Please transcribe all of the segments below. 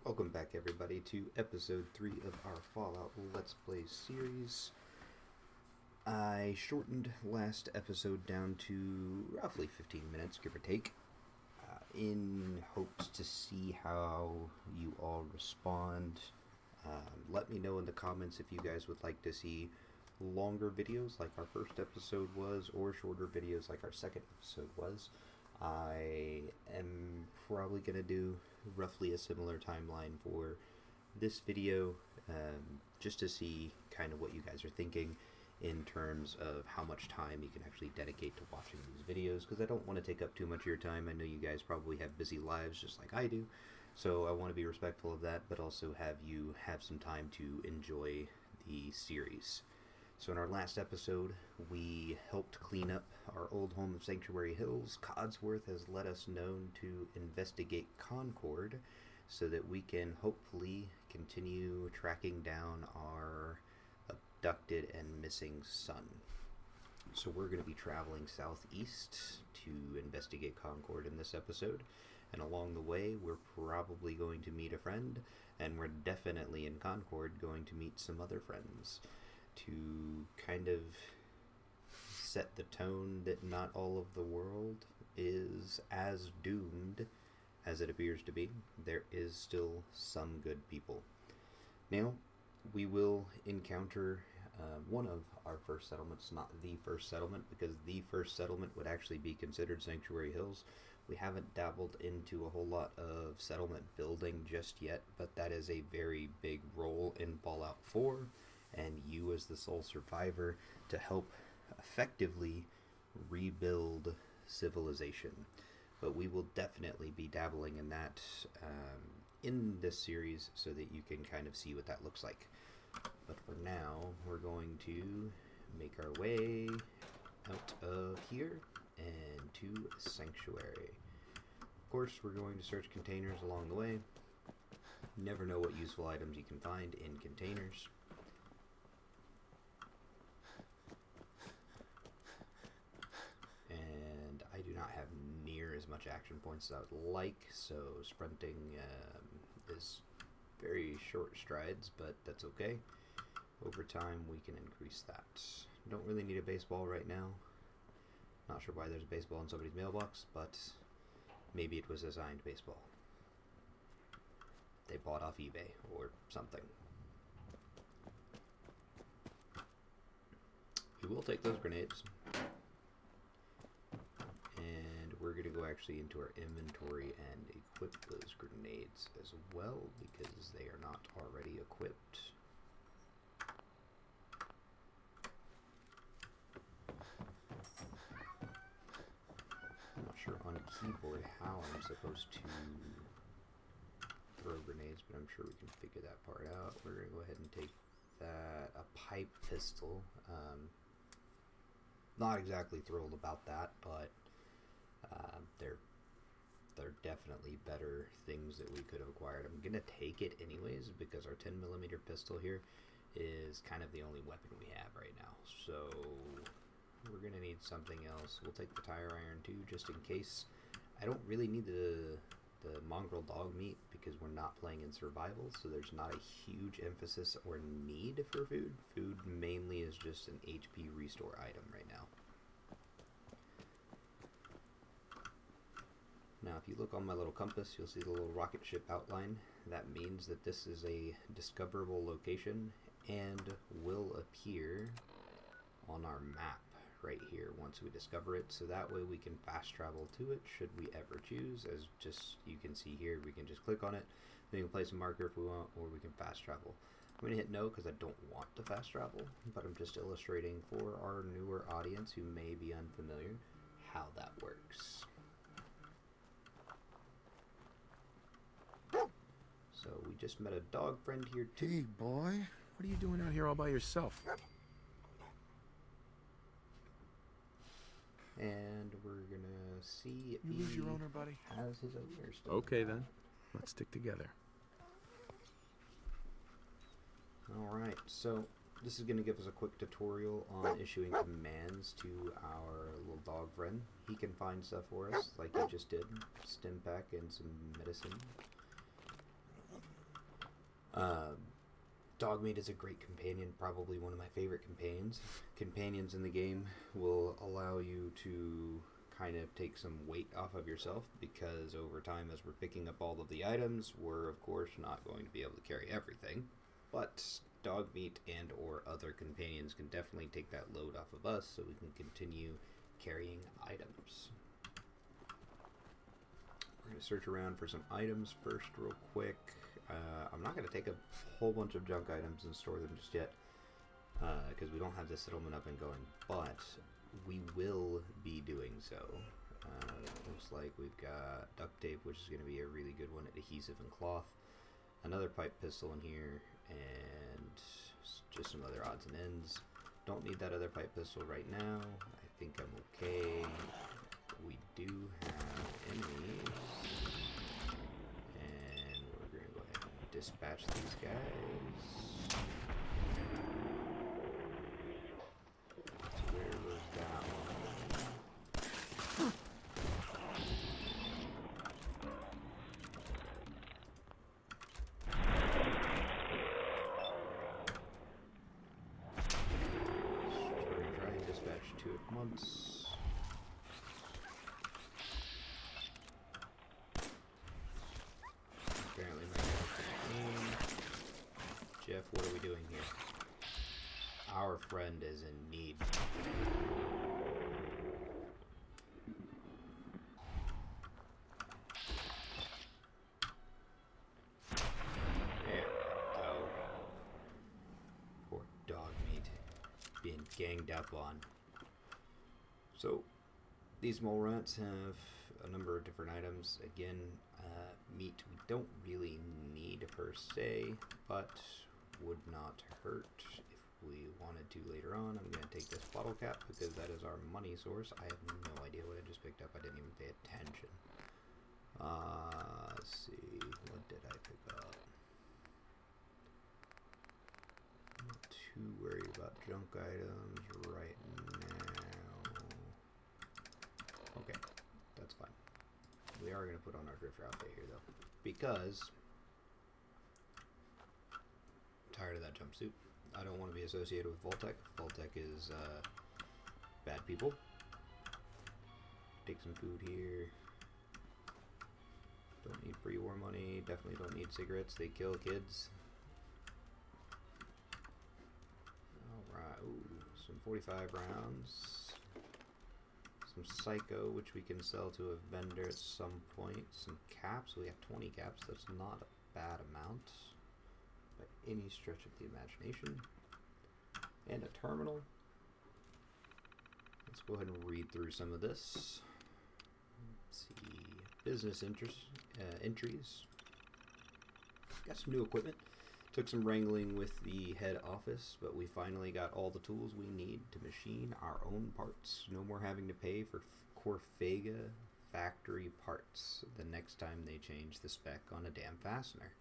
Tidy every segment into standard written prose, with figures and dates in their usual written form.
Welcome back, everybody, to episode 3 of our Fallout Let's Play series. I shortened last episode down to roughly 15 minutes, give or take, in hopes to see how you all respond. Let me know in the comments if you guys would like to see longer videos like our first episode was, or shorter videos like our second episode was. I am probably going to do roughly a similar timeline for this video, just to see kind of what you guys are thinking in terms of how much time you can actually dedicate to watching these videos, because I don't want to take up too much of your time. I know you guys probably have busy lives just like I do, so I want to be respectful of that, but also have you have some time to enjoy the series. So in our last episode, we helped clean up our old home of Sanctuary Hills. Codsworth has let us know to investigate Concord so that we can hopefully continue tracking down our abducted and missing son. So we're going to be traveling southeast to investigate Concord in this episode. And along the way, we're probably going to meet a friend, and we're definitely in Concord going to meet some other friends, to kind of set the tone that not all of the world is as doomed as it appears to be. There is still some good people. Now, we will encounter one of our first settlements, not the first settlement, because the first settlement would actually be considered Sanctuary Hills. We haven't dabbled into a whole lot of settlement building just yet, but that is a very big role in Fallout 4. And you as the sole survivor to help effectively rebuild civilization. But we will definitely be dabbling in that in this series so that you can kind of see what that looks like. But for now, we're going to make our way out of here and to Sanctuary. Of course, we're going to search containers along the way. You never know what useful items you can find in containers. I do not have near as much action points as I would like, so sprinting is very short strides, but that's okay. Over time, we can increase that. Don't really need a baseball right now. Not sure why there's a baseball in somebody's mailbox, but maybe it was assigned baseball. They bought off eBay or something. We will take those grenades. And we're going to go actually into our inventory and equip those grenades as well, because they are not already equipped. I'm not sure on keyboard how I'm supposed to throw grenades, but I'm sure we can figure that part out. We're going to go ahead and take that, a pipe pistol. Not exactly thrilled about that, but they're definitely better things that we could have acquired. I'm gonna take it anyways because our 10mm pistol here is kind of the only weapon we have right now. So we're gonna need something else. We'll take the tire iron too, just in case. I don't really need the mongrel dog meat because we're not playing in survival, so there's not a huge emphasis or need for food. Food mainly is just an HP restore item right now. Now, if you look on my little compass, you'll see the little rocket ship outline. That means that this is a discoverable location and will appear on our map right here once we discover it. So that way we can fast travel to it should we ever choose. As just you can see here, we can just click on it. We can place a marker if we want, or we can fast travel. I'm going to hit no because I don't want to fast travel, but I'm just illustrating for our newer audience who may be unfamiliar how that works. So we just met a dog friend here too. Hey, boy. What are you doing out here all by yourself? And we're gonna see if You lose your owner, buddy. has his owner still. Okay, then. Let's stick together. Alright, so this is going to give us a quick tutorial on issuing commands to our little dog friend. He can find stuff for us, like he just did. Stim pack and some medicine. Um, Dogmeat is a great companion, probably one of my favorite companions. Companions in the game will allow you to kind of take some weight off of yourself, because over time, as we're picking up all of the items, we're of course not going to be able to carry everything. But Dogmeat and or other companions can definitely take that load off of us, so we can continue carrying items. We're going to search around for some items first real quick. I'm not going to take a whole bunch of junk items and store them just yet, because we don't have the settlement up and going, but we will be doing so. Looks like we've got duct tape, which is going to be a really good one, adhesive and cloth, another pipe pistol in here, and just some other odds and ends. Don't need that other pipe pistol right now. I think I'm okay. We do have enemies, and we're going to go ahead and dispatch these guys. Where was that one? We're going to try and dispatch two at once. Apparently my Jeff, what are we doing here? Our friend is in need. There we go. Poor Dogmeat being ganged up on. So, these mole rats have a number of different items. Again, meat we don't really need per se, but would not hurt if we wanted to later on. I'm going to take this bottle cap because that is our money source. I have no idea what I just picked up. I didn't even pay attention. Let's see. What did I pick up? I'm not too worried about junk items right now. Okay, that's fine. We are going to put on our drifter outfit here, though, because I'm tired of that jumpsuit. I don't want to be associated with Voltec. Voltec is bad people. Take some food here. Don't need pre-war money. Definitely don't need cigarettes. They kill kids. Alright. Ooh, some 45 rounds. Some Psycho, which we can sell to a vendor at some point. Some caps. We have 20 caps. That's not a bad amount by any stretch of the imagination. And a terminal. Let's go ahead and read through some of this. Let's see. Business entries. Got some new equipment. Took some wrangling with the head office, but we finally got all the tools we need to machine our own parts. No more having to pay for Corvega factory parts the next time they change the spec on a damn fastener.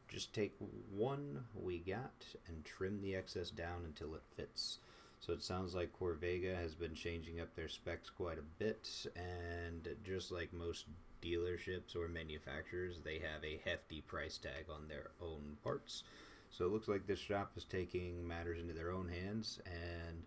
Just take one we got and trim the excess down until it fits. So it sounds like Corvega has been changing up their specs quite a bit, and just like most dealerships or manufacturers, they have a hefty price tag on their own parts. So it looks like this shop is taking matters into their own hands and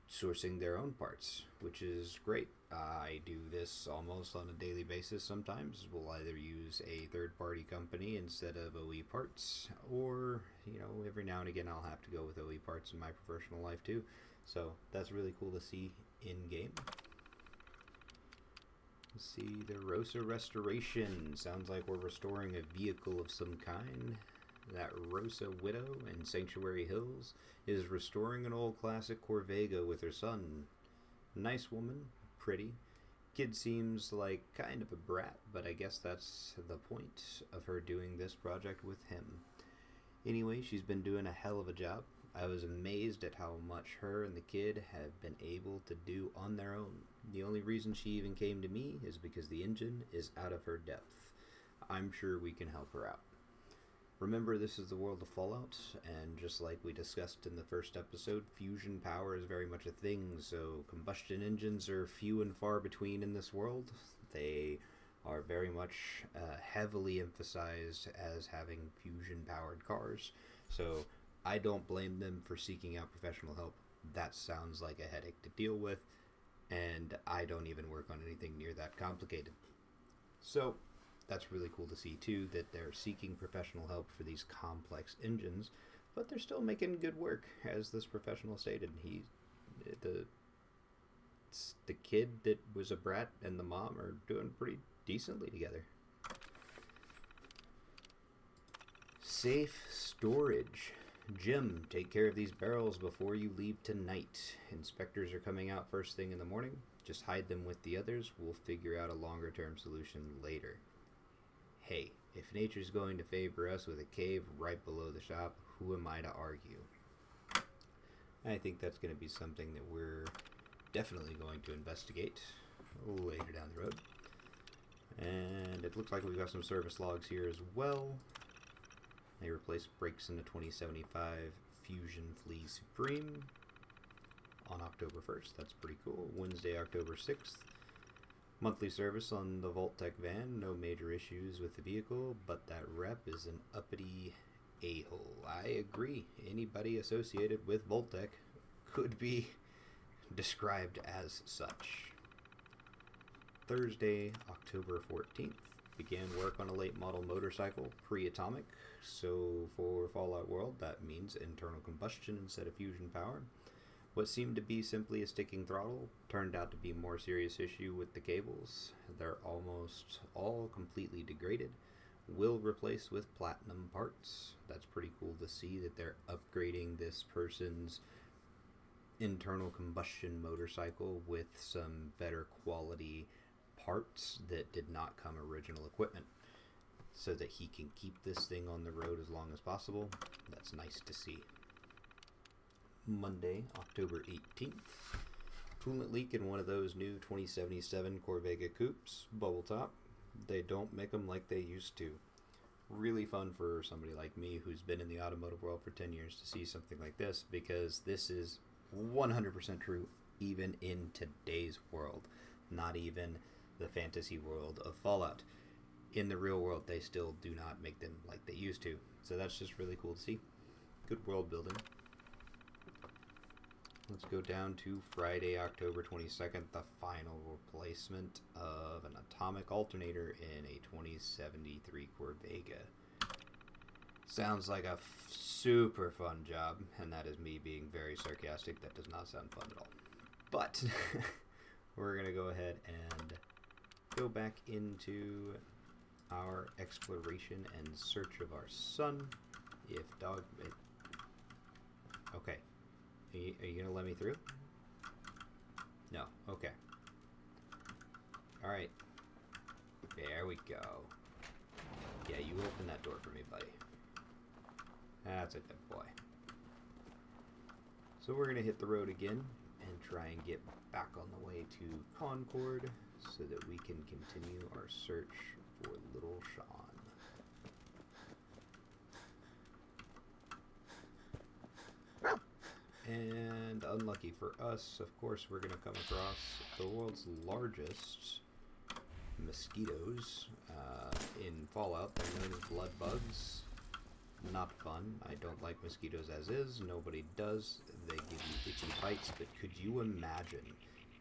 sourcing their own parts, which is great. I do this almost on a daily basis sometimes. We'll either use a third-party company instead of OE parts, or, you know, every now and again I'll have to go with OE parts in my professional life too. So that's really cool to see in-game. Let's see, the Rosa Restoration. Sounds like we're restoring a vehicle of some kind. That Rosa Widow in Sanctuary Hills is restoring an old classic Corvega with her son. Nice woman, pretty. Kid seems like kind of a brat, but I guess that's the point of her doing this project with him. Anyway, she's been doing a hell of a job. I was amazed at how much her and the kid have been able to do on their own. The only reason she even came to me is because the engine is out of her depth. I'm sure we can help her out. Remember, this is the world of Fallout, and just like we discussed in the first episode, fusion power is very much a thing, so combustion engines are few and far between in this world. They are very much heavily emphasized as having fusion-powered cars. So I don't blame them for seeking out professional help. That sounds like a headache to deal with, and I don't even work on anything near that complicated. So that's really cool to see, too, that they're seeking professional help for these complex engines, but they're still making good work, as this professional stated. The kid that was a brat and the mom are doing pretty decently together. Safe storage. Jim, take care of these barrels before you leave tonight. Inspectors are coming out first thing in the morning. Just hide them with the others. We'll figure out a longer-term solution later. Hey, if nature's going to favor us with a cave right below the shop, who am I to argue? I think that's going to be something that we're definitely going to investigate later down the road. And it looks like we've got some service logs here as well. They replaced brakes in the 2075 Fusion Flea Supreme on October 1st. That's pretty cool. Wednesday, October 6th. Monthly service on the Vault-Tec van. No major issues with the vehicle, but that rep is an uppity a-hole. I agree. Anybody associated with Vault-Tec could be described as such. Thursday, October 14th. Began work on a late model motorcycle, pre-atomic. So for Fallout World, that means internal combustion instead of fusion power. What seemed to be simply a sticking throttle turned out to be a more serious issue with the cables. They're almost all completely degraded. Will replace with platinum parts. That's pretty cool to see that they're upgrading this person's internal combustion motorcycle with some better quality parts that did not come original equipment, so that he can keep this thing on the road as long as possible. That's nice to see. Monday, October 18th. Coolant leak in one of those new 2077 Corvega coupes, bubble top. They don't make them like they used to. Really fun for somebody like me who's been in the automotive world for 10 years to see something like this, because this is 100% true even in today's world, not even the fantasy world of Fallout. In the real world, they still do not make them like they used to. So that's just really cool to see. Good world building. Let's go down to Friday, October 22nd, the final replacement of an atomic alternator in a 2073 Corvega. Sounds like a super fun job, and that is me being very sarcastic. That does not sound fun at all. But we're going to go ahead and go back into our exploration and search of our sun. If Dogmeat... Okay. Are you going to let me through? No. Okay. Alright. There we go. Yeah, you open that door for me, buddy. That's a good boy. So we're going to hit the road again and try and get back on the way to Concord so that we can continue our search for little Shaun. And unlucky for us, of course, we're going to come across the world's largest mosquitoes in Fallout. They're known as blood bugs. Not fun. I don't like mosquitoes as is. Nobody does. They give you itchy bites, but could you imagine,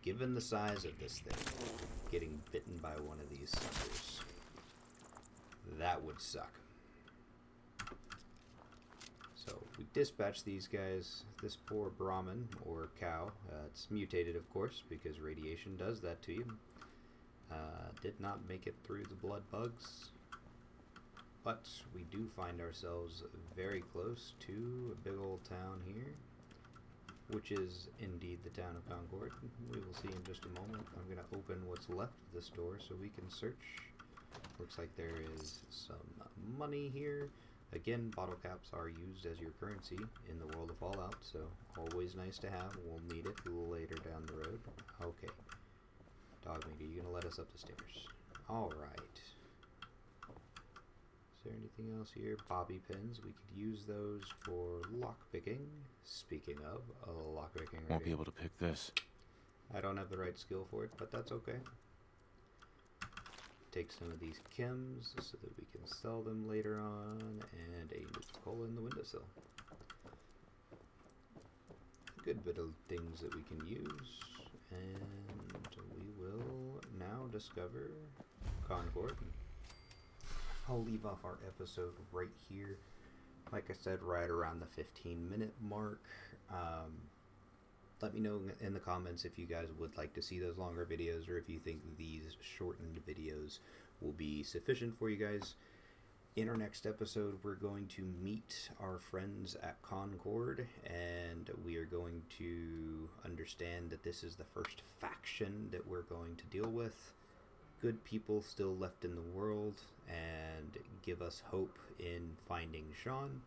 given the size of this thing, getting bitten by one of these suckers? That would suck. So we dispatch these guys. This poor Brahmin, or cow, it's mutated of course, because radiation does that to you. Did not make it through the blood bugs. But we do find ourselves very close to a big old town here, which is indeed the town of Concord. We will see in just a moment. I'm going to open what's left of the store so we can search. Looks like there is some money here. Again, bottle caps are used as your currency in the world of Fallout, so always nice to have. We'll need it later down the road. Okay. Dogmeat, are you going to let us up the stairs? Alright. Is there anything else here? Bobby pins. We could use those for lockpicking. Speaking of lockpicking, Won't be able to pick this. I don't have the right skill for it, but that's okay. take some of these chems so that we can sell them later on, and a Nuka-Cola in the windowsill. Good bit of things that we can use, and we will now discover Concord. I'll leave off our episode right here. Like I said, right around the 15-minute mark. Let me know in the comments if you guys would like to see those longer videos, or if you think these shortened videos will be sufficient for you guys. In our next episode, we're going to meet our friends at Concord, and we are going to understand that this is the first faction that we're going to deal with. Good people still left in the world, and give us hope in finding Shaun.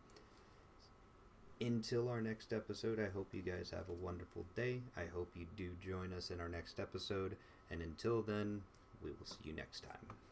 Until our next episode, I hope you guys have a wonderful day. I hope you do join us in our next episode, and until then, we will see you next time.